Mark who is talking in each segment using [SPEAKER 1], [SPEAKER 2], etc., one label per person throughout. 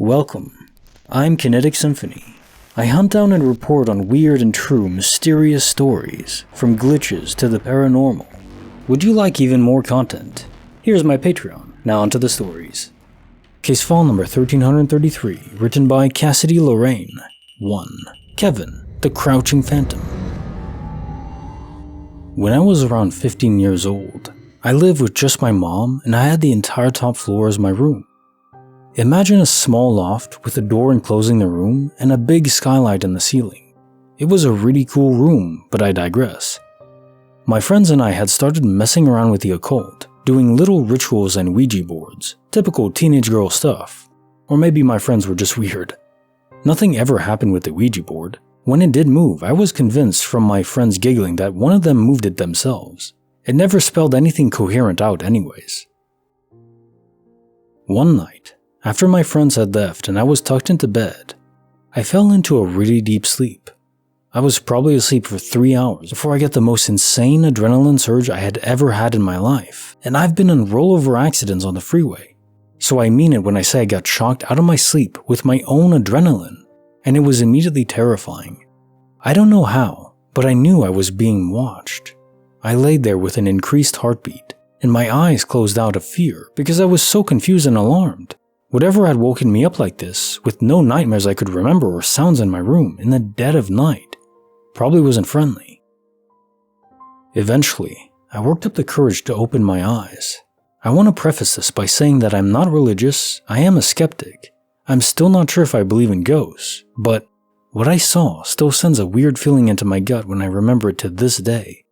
[SPEAKER 1] Welcome. I'm Kinetic Symphony. I hunt down and report on weird and true mysterious stories, from glitches to the paranormal. Would you like even more content? Here's my Patreon. Now onto the stories. Case file number 1333, written by Cassidy Lorraine. 1. Kevin, the Crouching Phantom. When I was around 15 years old, I lived with just my mom and I had the entire top floor as my room. Imagine a small loft with a door enclosing the room and a big skylight in the ceiling. It was a really cool room, but I digress. My friends and I had started messing around with the occult, doing little rituals and Ouija boards, typical teenage girl stuff. Or maybe my friends were just weird. Nothing ever happened with the Ouija board. When it did move, I was convinced from my friends giggling that one of them moved it themselves. It never spelled anything coherent out anyways. One night, after my friends had left and I was tucked into bed, I fell into a really deep sleep. I was probably asleep for 3 hours before I got the most insane adrenaline surge I had ever had in my life, and I've been in rollover accidents on the freeway. So I mean it when I say I got shocked out of my sleep with my own adrenaline, and it was immediately terrifying. I don't know how, but I knew I was being watched. I laid there with an increased heartbeat, and my eyes closed out of fear because I was so confused and alarmed. Whatever had woken me up like this, with no nightmares I could remember or sounds in my room in the dead of night, probably wasn't friendly. Eventually, I worked up the courage to open my eyes. I want to preface this by saying that I'm not religious, I am a skeptic. I'm still not sure if I believe in ghosts, but what I saw still sends a weird feeling into my gut when I remember it to this day.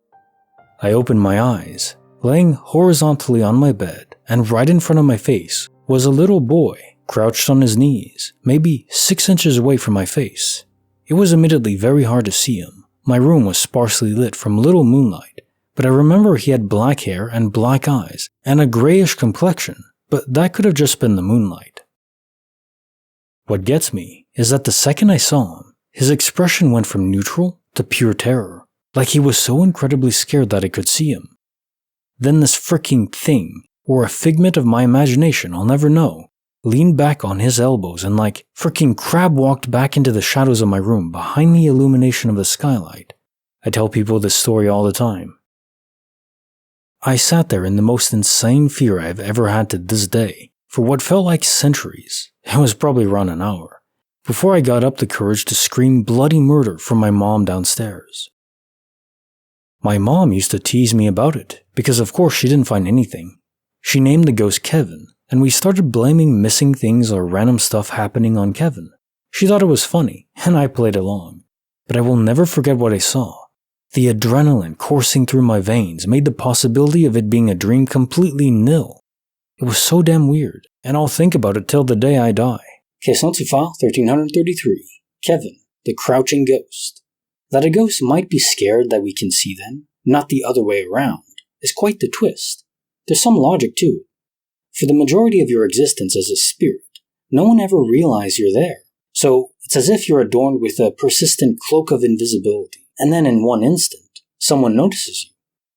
[SPEAKER 1] I opened my eyes, laying horizontally on my bed, and right in front of my face was a little boy crouched on his knees, maybe 6 inches away from my face. It was admittedly very hard to see him. My room was sparsely lit from little moonlight, but I remember he had black hair and black eyes and a grayish complexion, but that could have just been the moonlight. What gets me is that the second I saw him, his expression went from neutral to pure terror, like he was so incredibly scared that I could see him. Then this freaking thing, or a figment of my imagination I'll never know, leaned back on his elbows and like freaking crab walked back into the shadows of my room behind the illumination of the skylight. I tell people this story all the time. I sat there in the most insane fear I've ever had to this day, for what felt like centuries. It was probably around an hour, before I got up the courage to scream bloody murder from my mom downstairs. My mom used to tease me about it, because of course she didn't find anything. She named the ghost Kevin, and we started blaming missing things or random stuff happening on Kevin. She thought it was funny, and I played along. But I will never forget what I saw. The adrenaline coursing through my veins made the possibility of it being a dream completely nil. It was so damn weird, and I'll think about it till the day I die. Case file 1333. Kevin, the Crouching Ghost. That a ghost might be scared that we can see them, not the other way around, is quite the twist. There's some logic to it. For the majority of your existence as a spirit, no one ever realizes you're there. So it's as if you're adorned with a persistent cloak of invisibility, and then in one instant, someone notices you.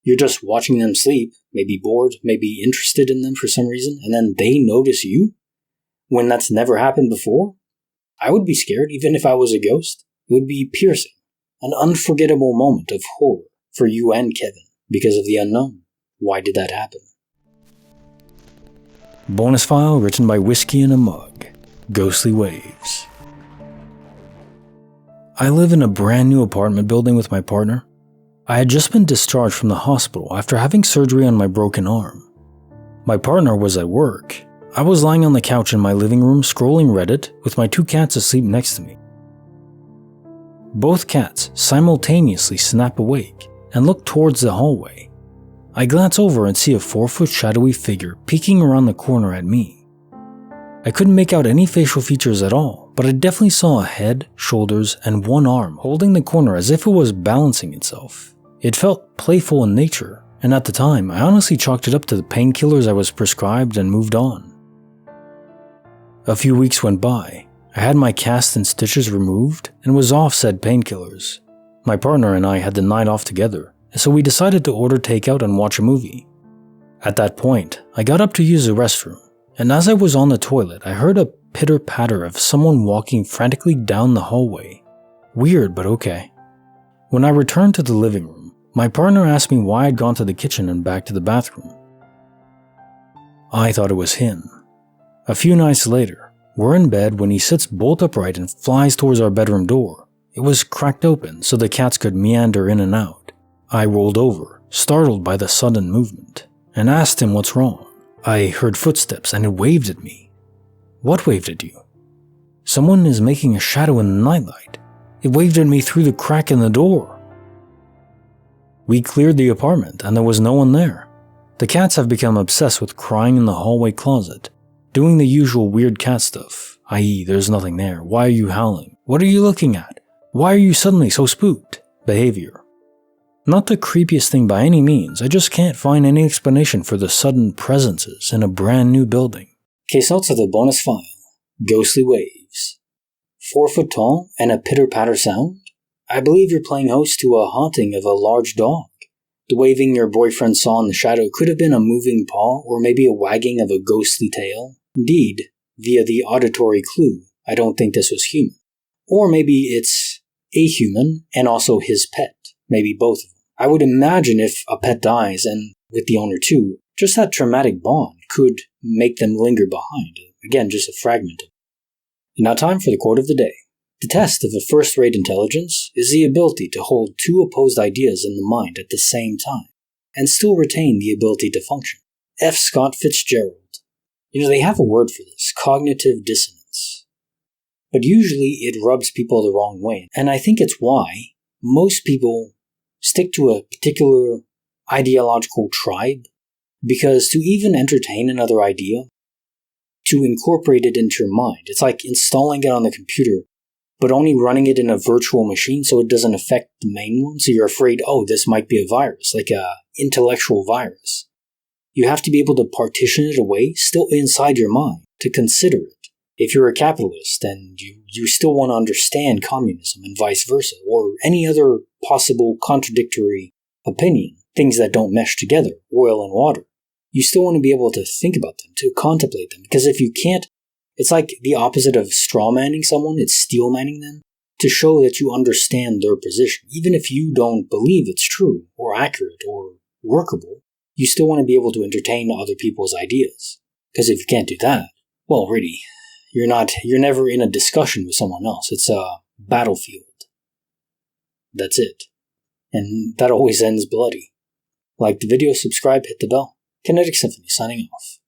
[SPEAKER 1] You're just watching them sleep, maybe bored, maybe interested in them for some reason, and then they notice you? When that's never happened before? I would be scared, even if I was a ghost. It would be piercing, an unforgettable moment of horror for you and Kevin, because of the unknown. Why did that happen? Bonus file written by Whiskey in a Mug. Ghostly Waves. I live in a brand new apartment building with my partner. I had just been discharged from the hospital after having surgery on my broken arm. My partner was at work. I was lying on the couch in my living room scrolling Reddit with my 2 cats asleep next to me. Both cats simultaneously snap awake and look towards the hallway. I glance over and see a 4-foot shadowy figure peeking around the corner at me. I couldn't make out any facial features at all, but I definitely saw a head, shoulders, and one arm holding the corner as if it was balancing itself. It felt playful in nature, and at the time, I honestly chalked it up to the painkillers I was prescribed and moved on. A few weeks went by. I had my cast and stitches removed and was off said painkillers. My partner and I had the night off together, so we decided to order takeout and watch a movie. At that point, I got up to use the restroom, and as I was on the toilet, I heard a pitter-patter of someone walking frantically down the hallway. Weird, but okay. When I returned to the living room, my partner asked me why I'd gone to the kitchen and back to the bathroom. I thought it was him. A few nights later, we're in bed when he sits bolt upright and flies towards our bedroom door. It was cracked open so the cats could meander in and out. I rolled over, startled by the sudden movement, and asked him what's wrong. I heard footsteps and it waved at me. What waved at you? Someone is making a shadow in the nightlight. It waved at me through the crack in the door. We cleared the apartment and there was no one there. The cats have become obsessed with crying in the hallway closet, doing the usual weird cat stuff, i.e. there's nothing there, why are you howling, what are you looking at, why are you suddenly so spooked behavior. Not the creepiest thing by any means, I just can't find any explanation for the sudden presences in a brand new building. Case notes of the bonus file. Ghostly waves. 4 foot tall and a pitter-patter sound? I believe you're playing host to a haunting of a large dog. The waving your boyfriend saw in the shadow could have been a moving paw or maybe a wagging of a ghostly tail. Indeed, via the auditory clue, I don't think this was human. Or maybe it's a human and also his pet. Maybe both of them. I would imagine if a pet dies, and with the owner too, just that traumatic bond could make them linger behind. Again, just a fragment of it. Now time for the quote of the day. The test of a first-rate intelligence is the ability to hold two opposed ideas in the mind at the same time, and still retain the ability to function. F. Scott Fitzgerald. They have a word for this, cognitive dissonance. But usually it rubs people the wrong way, and I think it's why most people stick to a particular ideological tribe, because to even entertain another idea, to incorporate it into your mind, it's like installing it on the computer, but only running it in a virtual machine so it doesn't affect the main one, so you're afraid, oh, this might be a virus, like a intellectual virus. You have to be able to partition it away, still inside your mind, to consider it. If you're a capitalist and you still want to understand communism and vice versa, or any other possible contradictory opinion, things that don't mesh together, oil and water, you still want to be able to think about them, to contemplate them. Because if you can't, it's like the opposite of straw-manning someone, it's steel-manning them, to show that you understand their position. Even if you don't believe it's true, or accurate, or workable, you still want to be able to entertain other people's ideas. Because if you can't do that, well, really, you're never in a discussion with someone else. It's a battlefield. That's it. And that always ends bloody. Like the video, subscribe, hit the bell. Kinetic Symphony signing off.